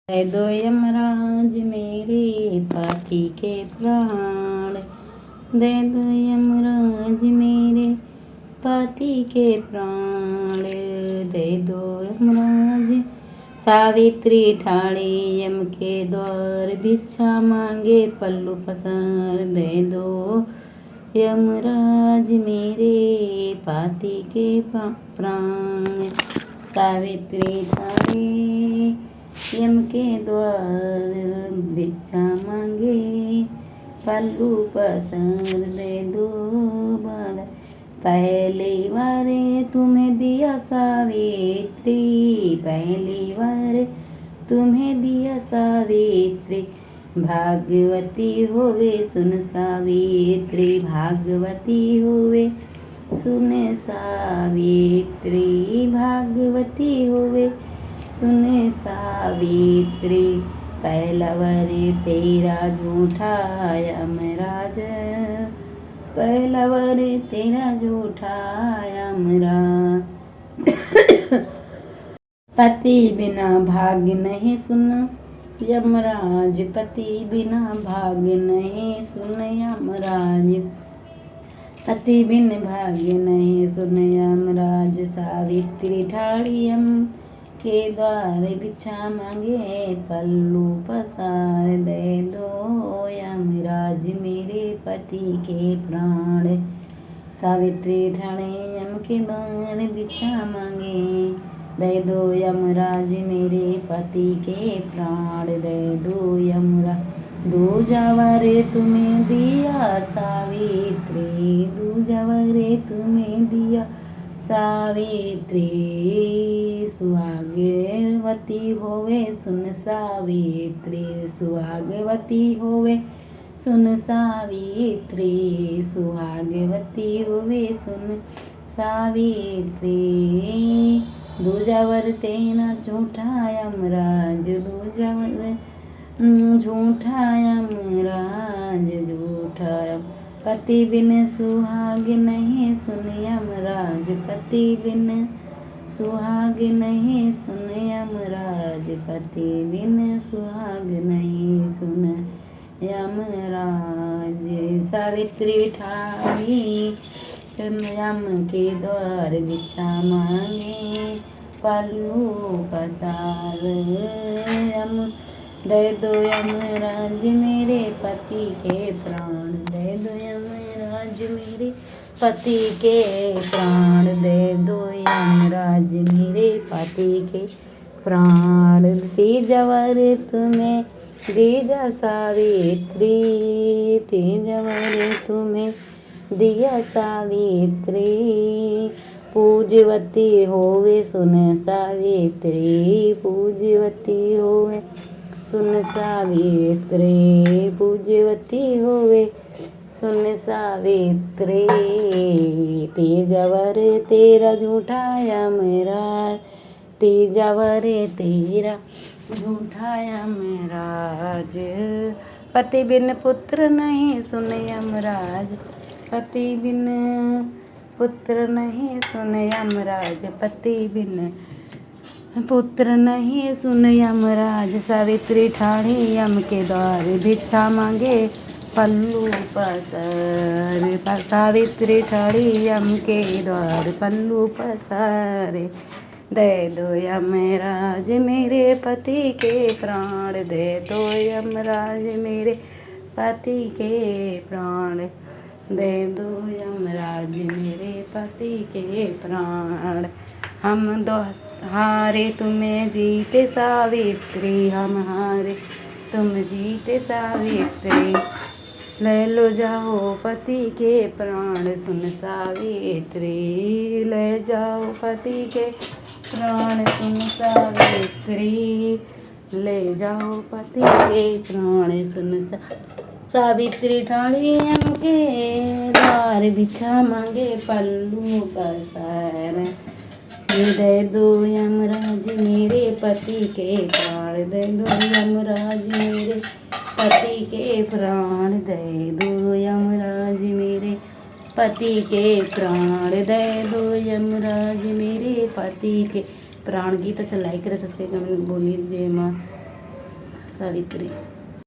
दे दो यमराज मेरे पति के प्राण, दे दो यमराज मेरे पति के प्राण, दे दो यमराज। सावित्री ठाड़ी यम के द्वार, भिक्षा मांगे पल्लू पसार, दे दो यमराज मेरे पति के प्राण। सावित्री ठाड़ी यम के द्वार, भिक्षा मांगे पल्लू पसार, दे दो बार। पहली बार तुम्हें दिया सावित्री, पहली बार तुम्हें दिया सावित्री, भागवती होवे सुन सावित्री, भागवती होवे सुन सावित्री, भागवती होवे सुन सावित्री। पहला वर तेरा झूठा यमराज, पहला वर तेरा झूठा यमराज। पति बिना भाग्य नहीं सुन यमराज, पति बिना भाग्य नहीं सुन यमराज, पति बिन भाग्य नहीं सुन यमराज। सावित्री ठाड़ी यम के द्वार, भिक्षा मांगे पल्लू पसार, दे दो यमराज मेरे पति के प्राण। सावित्री ठाणे यम के द्वार, भिक्षा मांगे, दे दो यमराज मेरे पति के प्राण, दे दो यमराज। दूजा वर तुम्हें दिया सावित्री, दूजा वर तुम्हें दिया सावित्री, सुहागवती होवे सुन सावित्री, सुहागवती होवे सुन सावित्री, सुहागवती होवे सुन सावित्री। दूजा वर तेरा झूठा यमराज, दूजा वर झूठा यमराज, झूठा। पति बिन सुहाग नहीं सुन यमराज, पति बिन सुहाग नहीं सुन यमराज, पति बिन सुहाग नहीं सुन यमराज। सावित्री ठाड़ी यम के द्वार, भिक्षा मांगे पल्लू पसार, यम दे दो यमराज मेरे पति के प्राण, दे दो यमराज मेरे पति के प्राण, दे दो यमराज मेरे पति के प्राण। तीजा वर तुम्हें दिया सावित्री, तीजा वर तुम्हें दिया सावित्री, पूज्यवती होवे सुन सावित्री, पूज्यवती होवे सुन सावित्री, पूज्यवती होवे सुन सावित्री। तीजा वर तेरा झूठा यमराज, तीजा वर तेरा झूठा यमराज। पति बिन पुत्र नहीं सुन यमराज, पति बिन पुत्र नहीं सुन यमराज, पति बिन पुत्र नहीं सुन यमराज। सावित्री ठाड़ी यम के द्वार, भिक्षा मांगे पल्लू पसार, सावित्री ठाड़ी यम के द्वार, पल्लू पसार, दे दो यमराज मेरे पति के प्राण, दे दो यमराज मेरे पति के प्राण, दे दो यमराज मेरे पति के प्राण। हम दो हारे तुम्हें जीते सावित्री, हम हारे तुम जीते सावित्री, ले लो जाओ पति के प्राण सुन सावित्री, ले जाओ पति के प्राण सुन सावित्री, ले जाओ पति के प्राण सुन सावित्री ठाड़ी यम के द्वार, भिक्षा मांगे पल्लू पसार, दे दो यमराज मेरे पति के प्राण, दे दो यमराज मेरे पति के प्राण, दे दो यमराज मेरे पति के प्राण, दे दो यमराज मेरे पति के प्राण। गीत अच्छा लाइक करें, सब्सक्राइब करें, बोलिए जय माँ सावित्री।